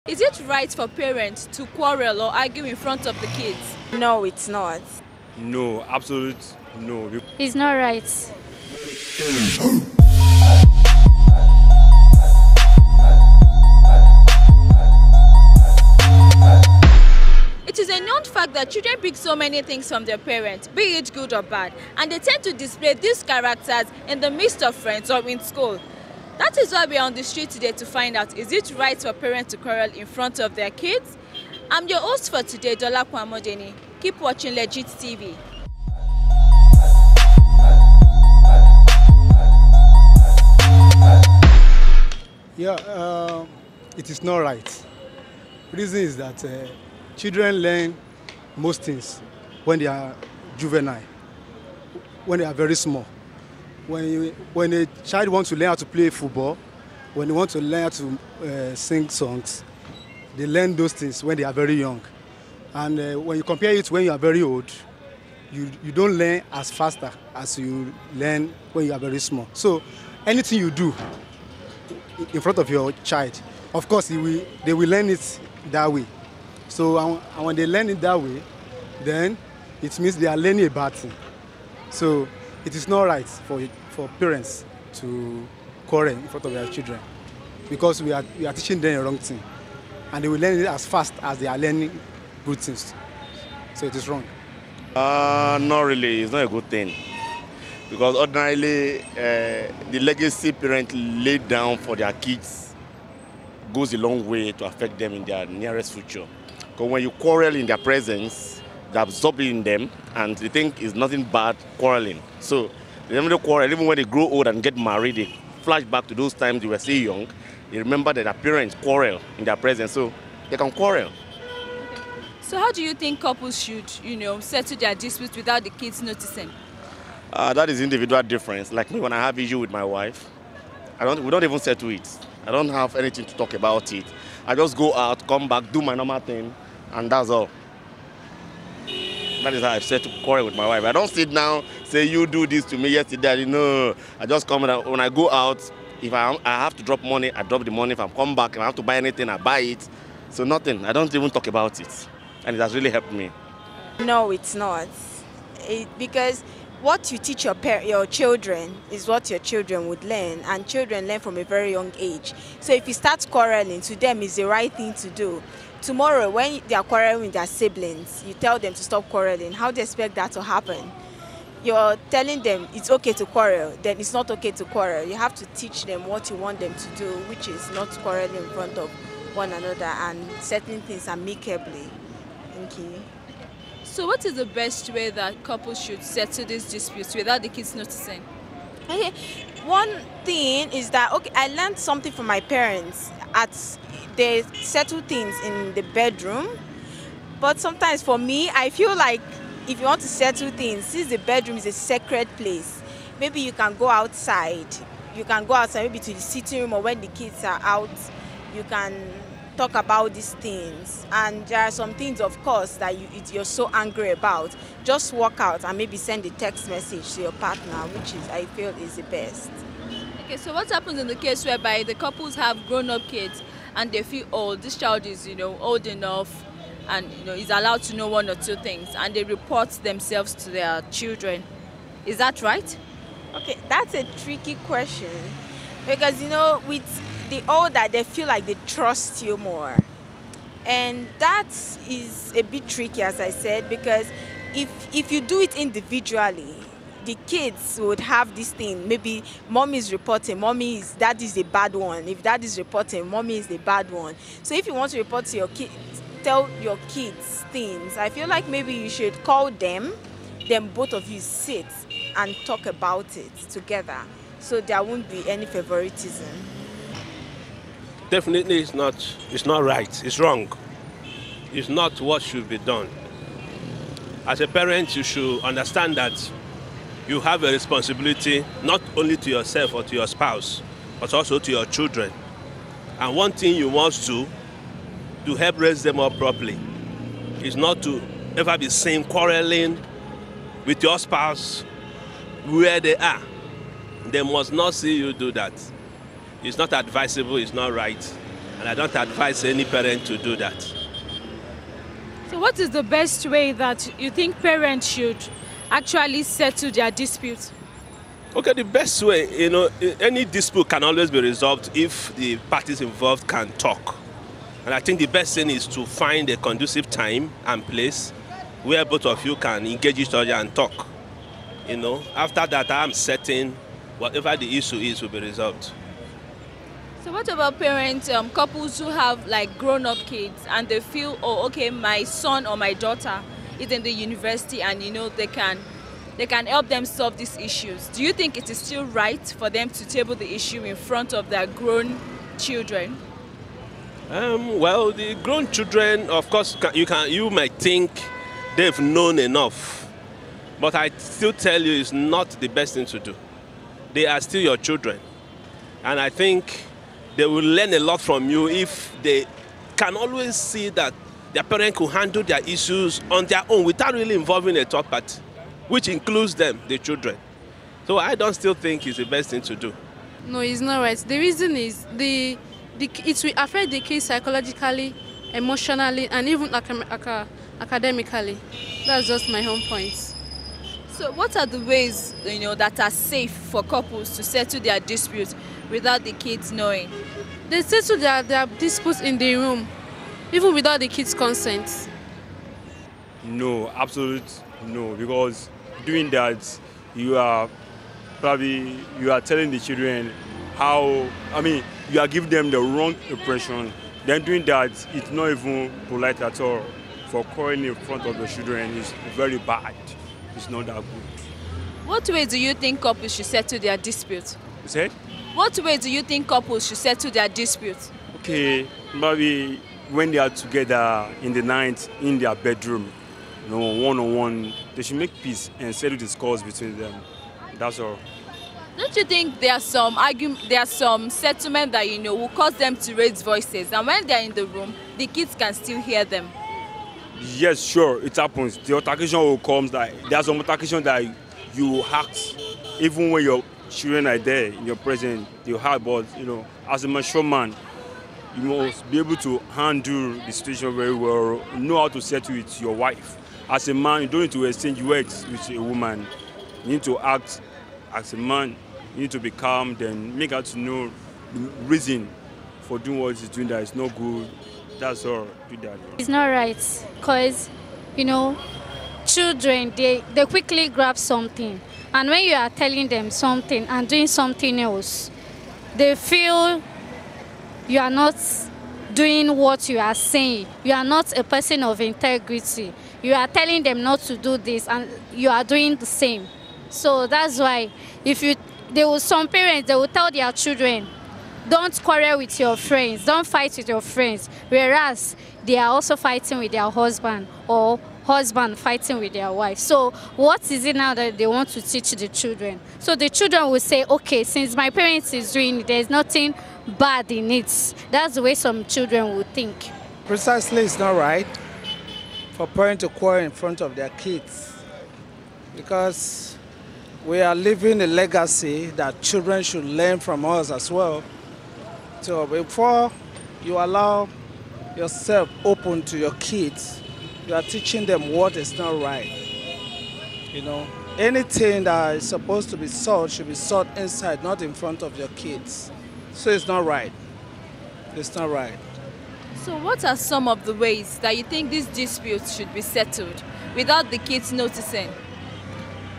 Is it right for parents to quarrel or argue in front of the kids? No, it's not. No, absolute no. It's not right. It is a known fact that children pick so many things from their parents, be it good or bad, and they tend to display these characters in the midst of friends or in school. That is why we are on the street today to find out, is it right for parents to quarrel in front of their kids? I'm your host for today, Dola Kwamodeni. Keep watching Legit TV. Yeah, it is not right. Reason is that children learn most things when they are juvenile, when they are very small. When a child wants to learn how to play football, when they want to learn how to sing songs, they learn those things when they are very young. And when you compare it when you are very old, you don't learn as faster as you learn when you are very small. So anything you do in front of your child, of course they will learn it that way. So and when they learn it that way, then it means they are learning a bad thing. So it is not right for parents to quarrel in front of their children, because we are teaching them a wrong thing, and they will learn it as fast as they are learning good things. So it is wrong. Not really. It's not a good thing, because ordinarily the legacy parents laid down for their kids goes a long way to affect them in their nearest future. Because when you quarrel in their presence, they absorb it in them, and they think it's nothing bad quarreling. So they never quarrel. Even when they grow old and get married, they flash back to those times they were still young. They remember that their parents quarrel in their presence, so they can quarrel. So how do you think couples should, settle their disputes without the kids noticing? That is individual difference. Like me, when I have issue with my wife, we don't even settle it. I don't have anything to talk about it. I just go out, come back, do my normal thing, and that's all. That is how I've said to quarrel with my wife. I don't sit down, say, you do this to me yesterday. No, I just come out. When I go out, if I have to drop money, I drop the money. If I come back and I have to buy anything, I buy it. So nothing. I don't even talk about it. And it has really helped me. No, it's not. Because what you teach your children is what your children would learn, and children learn from a very young age. So if you start quarreling, to them is the right thing to do. Tomorrow, when they are quarreling with their siblings, you tell them to stop quarreling. How do you expect that to happen? You're telling them it's okay to quarrel, then it's not okay to quarrel. You have to teach them what you want them to do, which is not quarreling in front of one another and settling things amicably. Thank you. So what is the best way that couples should settle these disputes without the kids noticing? Okay. One thing is that, okay, I learned something from my parents. They settle things in the bedroom, but sometimes for me, I feel like if you want to settle things, since the bedroom is a sacred place, maybe you can go outside. You can go outside, maybe to the sitting room, or when the kids are out, you can talk about these things. And there are some things, of course, that you're so angry about. Just walk out and maybe send a text message to your partner, which is, I feel, is the best. Okay, so what happens in the case whereby the couples have grown-up kids and they feel, oh, this child is, old enough and, is allowed to know one or two things, and they report themselves to their children? Is that right? Okay, that's a tricky question, because, with the older, they feel like they trust you more. And that is a bit tricky, as I said, because if you do it individually, the kids would have this thing. Maybe mommy is reporting, dad is the bad one. If dad is reporting, mommy is the bad one. So if you want to report to your kids, tell your kids things, I feel like maybe you should call them, then both of you sit and talk about it together, so there won't be any favoritism. Definitely it's not right. It's wrong. It's not what should be done. As a parent, you should understand that you have a responsibility not only to yourself or to your spouse, but also to your children. And one thing you must do to help raise them up properly is not to ever be seen quarreling with your spouse where they are. They must not see you do that. It's not advisable, it's not right. And I don't advise any parent to do that. So what is the best way that you think parents should actually settle their disputes? Okay, the best way, any dispute can always be resolved if the parties involved can talk. And I think the best thing is to find a conducive time and place where both of you can engage each other and talk. After that, I'm certain whatever the issue is will be resolved. So what about parents, couples who have like grown-up kids and they feel, oh, okay, my son or my daughter is in the university and they can help them solve these issues. Do you think it is still right for them to table the issue in front of their grown children? Well, the grown children, of course, you might think they've known enough, but I still tell you it's not the best thing to do. They are still your children, and I think they will learn a lot from you if they can always see that their parent could handle their issues on their own without really involving a third party, which includes them, the children. So I don't still think it's the best thing to do. No, it's not right. The reason is it will affect the kids psychologically, emotionally, and even academically. That's just my own point. So what are the ways that are safe for couples to settle their disputes without the kids knowing? They settle their disputes in the room, even without the kids' consent. No, absolutely no, because doing that, you are telling the children you are giving them the wrong impression. Then doing that, it's not even polite at all. For quarreling in front of the children is very bad. It's not that good. What way do you think couples should settle their disputes? You said? What way do you think couples should settle their disputes? Okay, maybe when they are together in the night in their bedroom, one-on-one, they should make peace and settle the scores between them. That's all. Don't you think there are some settlement that will cause them to raise voices, and when they're in the room, the kids can still hear them? Yes, sure, it happens. The altercation will come. There's some altercation that you act, even when your children are there in your presence, you have. But as a mature man, you must be able to handle the situation very well. Know how to settle with your wife. As a man, you don't need to exchange words with a woman. You need to act as a man. You need to be calm, then make her to know the reason for doing what he's doing that is not good. That's all. Do that. It's not right, because children they quickly grab something, and when you are telling them something and doing something else, they feel you are not doing what you are saying. You are not a person of integrity. You are telling them not to do this, and you are doing the same. So that's why some parents, they will tell their children, don't quarrel with your friends, don't fight with your friends, whereas they are also fighting with their husband, or husband fighting with their wife. So what is it now that they want to teach the children? So the children will say, okay, since my parents is doing it, there's nothing bad in it. That's the way some children will think. Precisely, it's not right for parents to quarrel in front of their kids, because we are leaving a legacy that children should learn from us as well. So before you allow yourself open to your kids, you are teaching them what is not right. Anything that is supposed to be sought should be sought inside, not in front of your kids. So it's not right. It's not right. So what are some of the ways that you think these disputes should be settled without the kids noticing?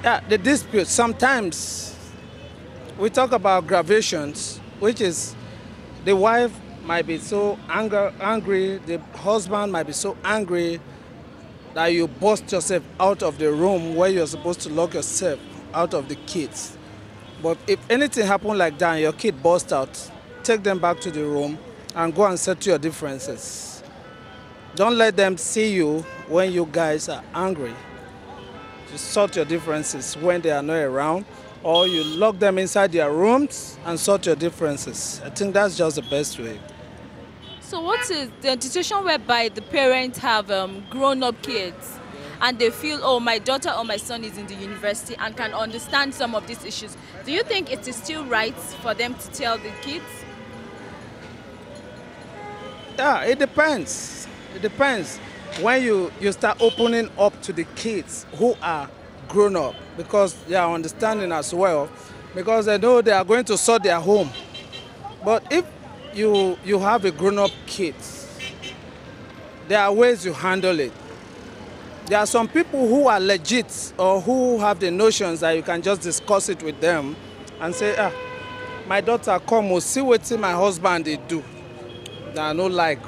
Yeah, the dispute, sometimes we talk about gradations, which is the wife might be so angry, the husband might be so angry that you burst yourself out of the room where you're supposed to lock yourself out of the kids. But if anything happens like that and your kid bursts out, take them back to the room and go and settle your differences. Don't let them see you when you guys are angry. Just sort your differences when they are not around, or you lock them inside their rooms and sort your differences. I think that's just the best way. So what is the situation whereby the parents have grown-up kids and they feel, oh, my daughter or my son is in the university and can understand some of these issues? Do you think it is still right for them to tell the kids? Yeah, it depends. It depends when you start opening up to the kids who are grown up, because they are understanding as well, because they know they are going to sort their home. But if you have a grown up kid, there are ways you handle it. There are some people who are legit or who have the notions that you can just discuss it with them and say, my daughter, come, we'll see what my husband they do. That I no like.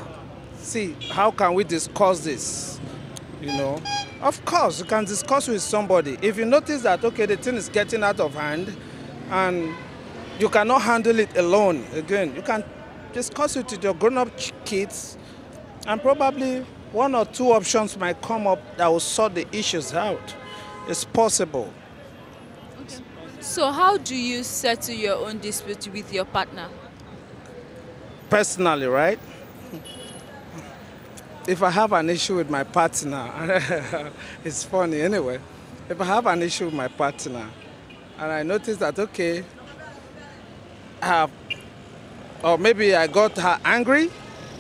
See, how can we discuss this? You know, of course, you can discuss with somebody. If you notice that, okay, the thing is getting out of hand and you cannot handle it alone, again, you can discuss it with your grown-up kids, and probably one or two options might come up that will sort the issues out. It's possible. Okay. So how do you settle your own dispute with your partner? Personally, right? If I have an issue with my partner, it's funny anyway. If I have an issue with my partner and I notice that, okay, or maybe I got her angry,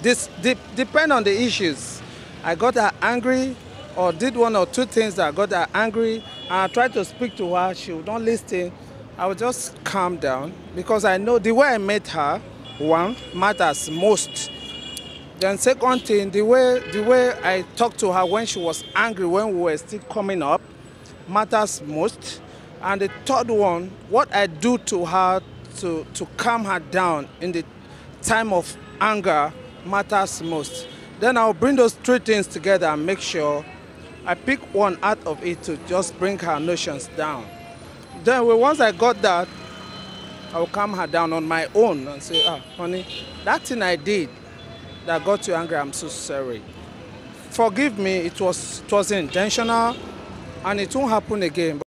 this depend on the issues. I got her angry or did one or two things that got her angry, and I tried to speak to her, she would not listen. I would just calm down, because I know the way I met her, one, matters most. Then second thing, the way I talked to her when she was angry, when we were still coming up, matters most. And the third one, what I do to her to calm her down in the time of anger matters most. Then I'll bring those three things together and make sure I pick one out of it to just bring her notions down. Then once I got that, I'll calm her down on my own and say, honey, that thing I did that got you angry, I'm so sorry. Forgive me, it wasn't intentional and it won't happen again. But